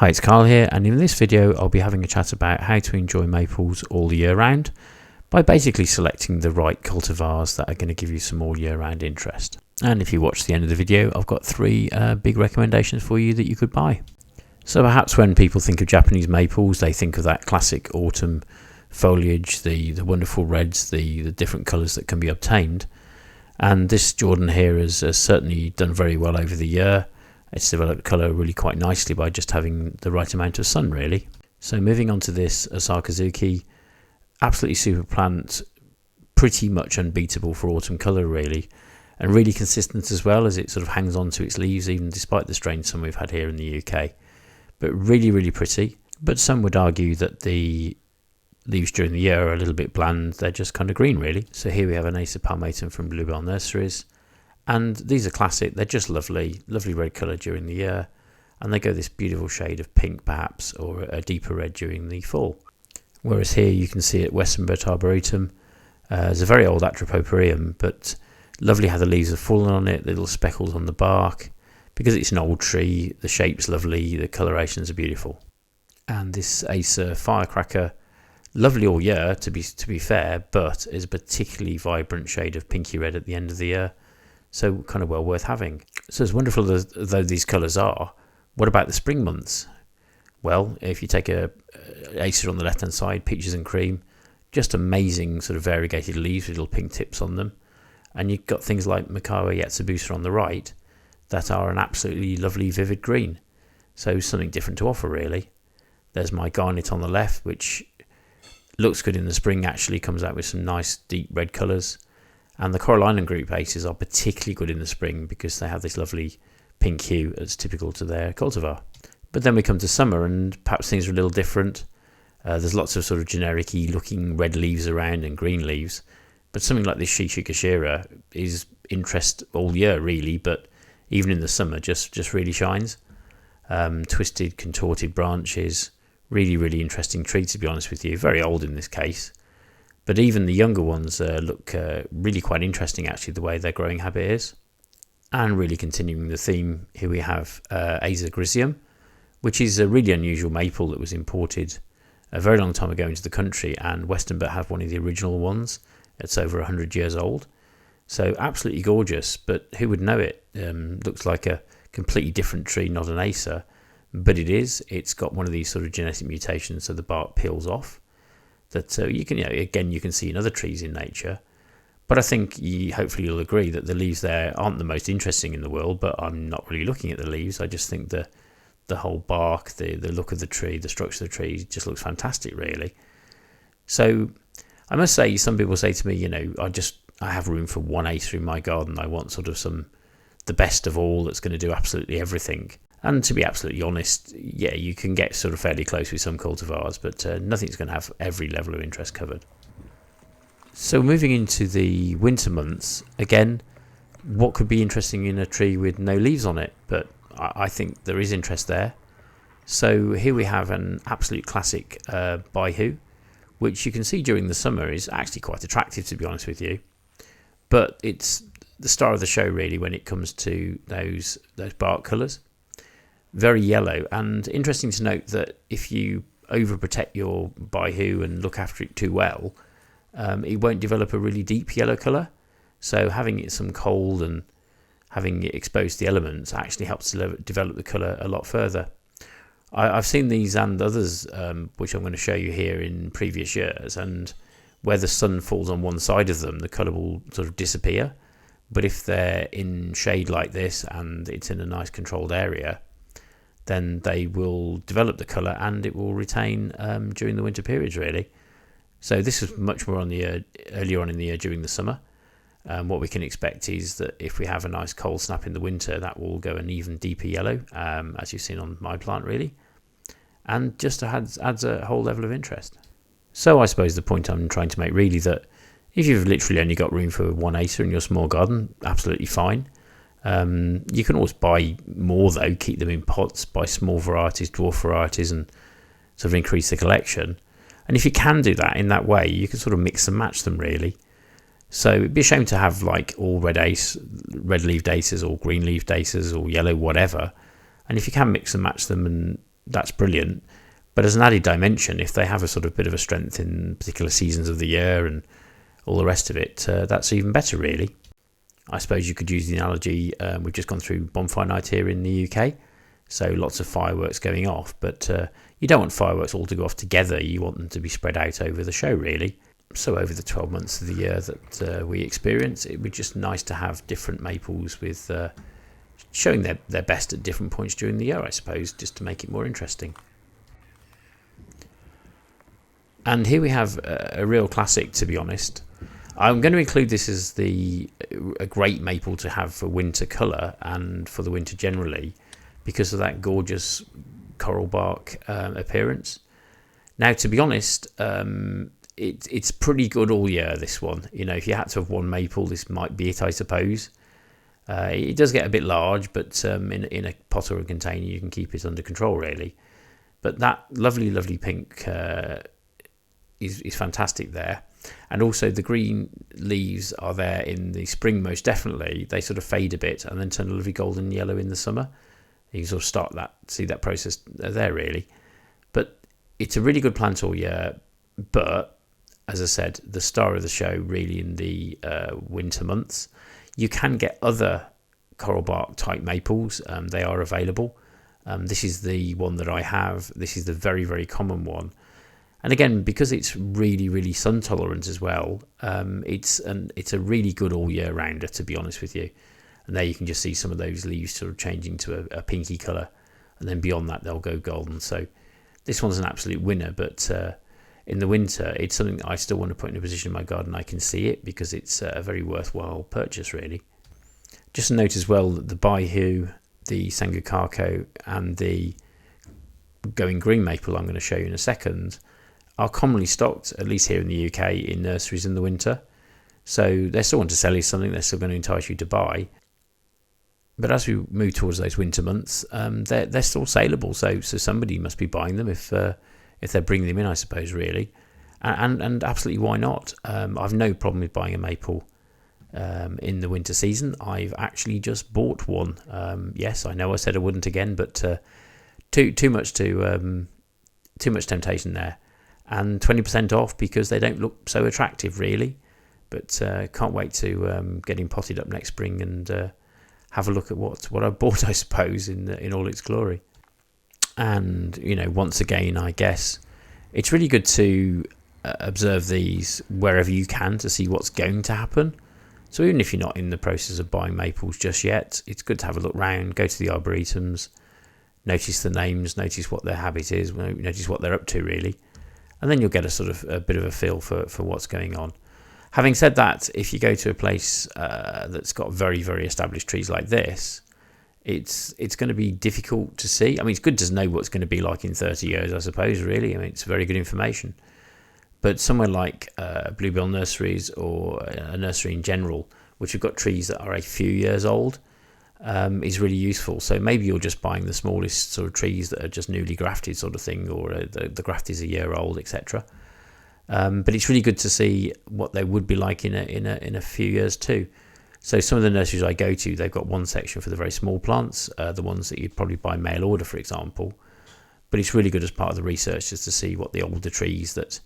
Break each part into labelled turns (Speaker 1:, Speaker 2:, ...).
Speaker 1: Hi, it's Carl here, and in this video I'll be having a chat about how to enjoy maples all the year round by basically selecting the right cultivars that are going to give you some all year round interest. And if you watch the end of the video, I've got three big recommendations for you that you could buy. So perhaps when people think of Japanese maples, they think of that classic autumn foliage, the wonderful reds, the different colours that can be obtained. And this Jordan here has certainly done very well over the year. It's developed colour really quite nicely by just having the right amount of sun, really. So moving on to this Osakazuki, absolutely super plant, pretty much unbeatable for autumn colour, really, and really consistent as well, as it sort of hangs on to its leaves, even despite the strange sun we've had here in the UK. But really, really pretty. But some would argue that the leaves during the year are a little bit bland. They're just kind of green, really. So here we have an Acer palmatum from Bluebell Nurseries. And these are classic. They're just lovely, lovely red colour during the year. And they go this beautiful shade of pink, perhaps, or a deeper red during the fall. Whereas here you can see at Westernbert Arboretum, there's a very old Atropoporium, but lovely how the leaves have fallen on it, little speckles on the bark. Because it's an old tree, the shape's lovely, the colorations are beautiful. And this Acer Firecracker, lovely all year to be fair, but is a particularly vibrant shade of pinky red at the end of the year. So kind of well worth having. So as wonderful though these colours are, what about the spring months? Well, if you take a Acer on the left hand side, peaches and cream, just amazing sort of variegated leaves with little pink tips on them. And you've got things like Makawa Yatsubusa on the right that are an absolutely lovely vivid green. So something different to offer, really. There's my garnet on the left, which looks good in the spring, actually comes out with some nice deep red colours. And the Corallinum group Aces are particularly good in the spring because they have this lovely pink hue that's typical to their cultivar. But then we come to summer and perhaps things are a little different. There's lots of sort of generic-y looking red leaves around and green leaves. But something like this Shishikashira is interest all year, really, but even in the summer just really shines. Twisted, contorted branches, really, really interesting tree, to be honest with you. Very old in this case. But even the younger ones look really quite interesting, actually, the way their growing habit is. And really continuing the theme, here we have Acer Grisium, which is a really unusual maple that was imported a very long time ago into the country, and Westernbert have one of the original ones. It's over 100 years old. So absolutely gorgeous, but who would know it? Looks like a completely different tree, not an Acer, but it is. It's got one of these sort of genetic mutations, so the bark peels off. That you can, again, you can see in other trees in nature. But I think hopefully you'll agree that the leaves there aren't the most interesting in the world, but I'm not really looking at the leaves. I just think the whole bark, the look of the tree, the structure of the tree just looks fantastic, really. So I must say, some people say to me, I have room for one Acer in my garden. I want sort of the best of all that's going to do absolutely everything. And to be absolutely honest, yeah, you can get sort of fairly close with some cultivars, but nothing's going to have every level of interest covered. So moving into the winter months, again, what could be interesting in a tree with no leaves on it? But I think there is interest there. So here we have an absolute classic Baihu, which you can see during the summer is actually quite attractive, to be honest with you. But it's the star of the show, really, when it comes to those bark colours. Very yellow, and interesting to note that if you overprotect your Baihu and look after it too well, it won't develop a really deep yellow colour. So having it some cold and having it exposed to the elements actually helps to develop the colour a lot further. I've seen these and others, which I'm going to show you here in previous years, and where the sun falls on one side of them, the colour will sort of disappear. But if they're in shade like this and it's in a nice controlled area, then they will develop the colour and it will retain during the winter periods, really. So this is much more earlier on in the year during the summer. What we can expect is that if we have a nice cold snap in the winter, that will go an even deeper yellow, as you've seen on my plant, really. And just adds a whole level of interest. So I suppose the point I'm trying to make, really, that if you've literally only got room for one Acer in your small garden, absolutely fine. You can always buy more, though, keep them in pots, buy small varieties, dwarf varieties, and sort of increase the collection. And if you can do that in that way, you can sort of mix and match them, really. So it'd be a shame to have like all red-leaved Acers or green-leaved Acers or yellow, whatever. And if you can mix and match them and that's brilliant. But as an added dimension, if they have a sort of bit of a strength in particular seasons of the year and all the rest of it, that's even better, really. I suppose you could use the analogy, we've just gone through bonfire night here in the UK, so lots of fireworks going off, but you don't want fireworks all to go off together. You want them to be spread out over the show, really. So over the 12 months of the year that we experience, it would be just nice to have different maples with showing their best at different points during the year, I suppose, just to make it more interesting. And here we have a real classic, to be honest. I'm going to include this as a great maple to have for winter colour and for the winter generally, because of that gorgeous coral bark appearance. Now, to be honest, it's pretty good all year, this one. You know, if you had to have one maple, this might be it, I suppose. It does get a bit large, but in a pot or a container, you can keep it under control, really. But that lovely, lovely pink is fantastic there. And also the green leaves are there in the spring, most definitely. They sort of fade a bit and then turn a lovely golden yellow in the summer. You can sort of see that process there, really. But it's a really good plant all year. But as I said, the star of the show really in the winter months. You can get other coral bark type maples. They are available. This is the one that I have. This is the very, very common one. And again, because it's really, really sun tolerant as well, it's a really good all year rounder, to be honest with you. And there you can just see some of those leaves sort of changing to a pinky colour, and then beyond that they'll go golden. So this one's an absolute winner, but in the winter it's something I still want to put in a position in my garden I can see it, because it's a very worthwhile purchase, really. Just to note as well that the Baihu, the Sango Kaku and the going green maple I'm going to show you in a second are commonly stocked, at least here in the UK, in nurseries in the winter. So they still want to sell you something, they're still going to entice you to buy. But as we move towards those winter months, they're still saleable. So somebody must be buying them if they're bringing them in, I suppose, really. And absolutely, why not? I've no problem with buying a maple in the winter season. I've actually just bought one. Yes, I know I said I wouldn't again, but too much temptation there. And 20% off because they don't look so attractive, really. But can't wait to get him potted up next spring and have a look at what I bought, I suppose, in all its glory. And, you know, once again, I guess it's really good to observe these wherever you can to see what's going to happen. So even if you're not in the process of buying maples just yet, it's good to have a look round, go to the arboretums, notice the names, notice what their habit is, notice what they're up to, really. And then you'll get a bit of a feel for what's going on. Having said that, if you go to a place that's got very, very established trees like this, it's going to be difficult to see. I mean, it's good to know what's going to be like in 30 years, I suppose, really. I mean, it's very good information. But somewhere like Bluebell Nurseries or a nursery in general, which have got trees that are a few years old, is really useful. So maybe you're just buying the smallest sort of trees that are just newly grafted sort of thing, or the graft is a year old, etc. But it's really good to see what they would be like in a few years too. So some of the nurseries I go to, they've got one section for the very small plants, the ones that you'd probably buy mail order, for example. But it's really good as part of the research just to see what the older trees that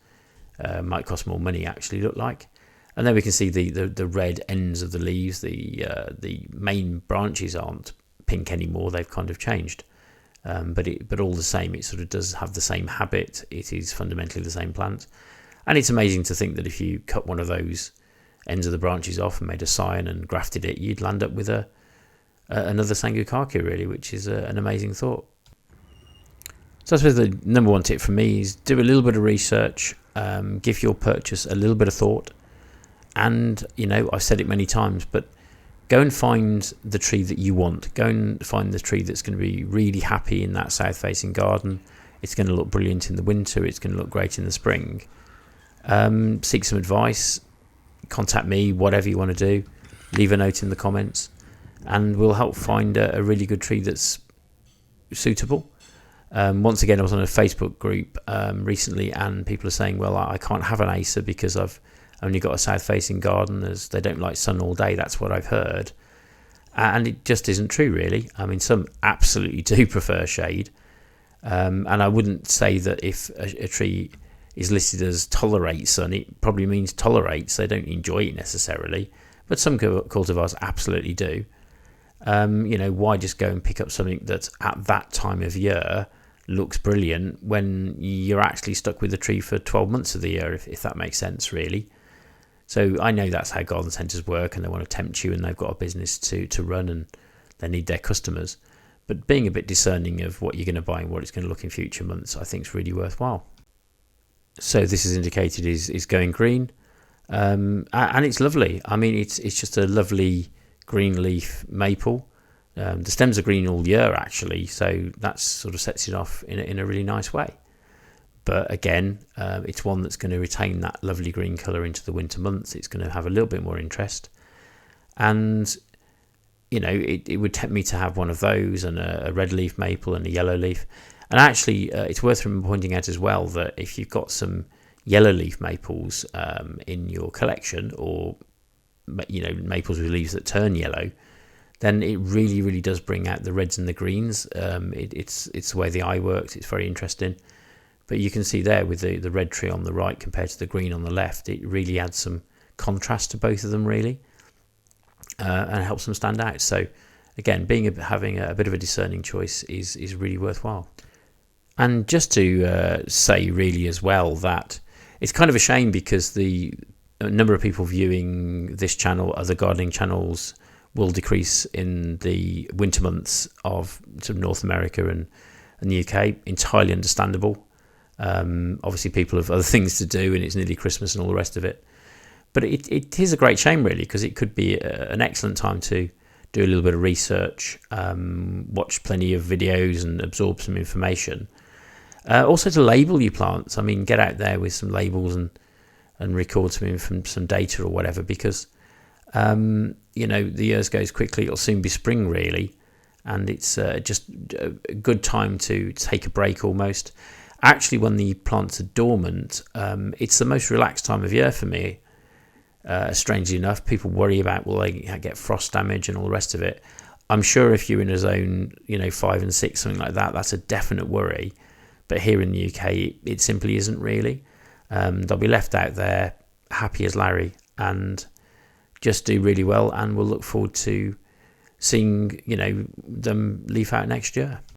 Speaker 1: might cost more money actually look like. And then we can see the red ends of the leaves. The main branches aren't pink anymore. They've kind of changed. But all the same, it sort of does have the same habit. It is fundamentally the same plant. And it's amazing to think that if you cut one of those ends of the branches off and made a scion and grafted it, you'd land up with another Sango Kaku, really, which is an amazing thought. So I suppose the number one tip from me is do a little bit of research, give your purchase a little bit of thought. And, you know, I've said it many times, but go and find the tree that you want. Go and find the tree that's going to be really happy in that south-facing garden. It's going to look brilliant in the winter. It's going to look great in the spring. Seek some advice. Contact me, whatever you want to do. Leave a note in the comments. And we'll help find a really good tree that's suitable. Once again, I was on a Facebook group recently, and people are saying, well, I can't have an Acer because I've only got a south-facing garden, as they don't like sun all day. That's what I've heard. And it just isn't true, really. I mean, some absolutely do prefer shade. And I wouldn't say that if a tree is listed as tolerates sun, it probably means tolerates. They don't enjoy it necessarily, but some cultivars absolutely do. Why just go and pick up something that at that time of year looks brilliant when you're actually stuck with the tree for 12 months of the year, if that makes sense, really. So I know that's how garden centres work, and they want to tempt you, and they've got a business to run, and they need their customers. But being a bit discerning of what you're going to buy and what it's going to look in future months, I think is really worthwhile. So this is indicated is going green, and it's lovely. I mean, it's just a lovely green leaf maple. The stems are green all year actually, so that sort of sets it off in a really nice way. But again, it's one that's going to retain that lovely green colour into the winter months. It's going to have a little bit more interest, and it would tempt me to have one of those, and a red leaf maple and a yellow leaf. And actually, it's worth pointing out as well that if you've got some yellow leaf maples in your collection, or maples with leaves that turn yellow, then it really, really does bring out the reds and the greens. It's the way the eye works. It's very interesting. But you can see there with the red tree on the right compared to the green on the left, it really adds some contrast to both of them, really, and helps them stand out. So again, having a bit of a discerning choice is really worthwhile. And just to say really as well that it's kind of a shame, because the number of people viewing this channel, other gardening channels, will decrease in the winter months of sort of North America and the UK. Entirely understandable. Obviously people have other things to do, and it's nearly Christmas and all the rest of it. But it is a great shame, really, because it could be an excellent time to do a little bit of research, watch plenty of videos and absorb some information. Also to label your plants. I mean, get out there with some labels and record some data or whatever, because the years goes quickly. It'll soon be spring, really, and it's just a good time to take a break almost. Actually, when the plants are dormant, it's the most relaxed time of year for me. Strangely enough, people worry about, will they get frost damage and all the rest of it. I'm sure if you're in a zone 5 and 6, something like that, that's a definite worry. But here in the UK, it simply isn't really. They'll be left out there happy as Larry and just do really well, and we'll look forward to seeing them leaf out next year.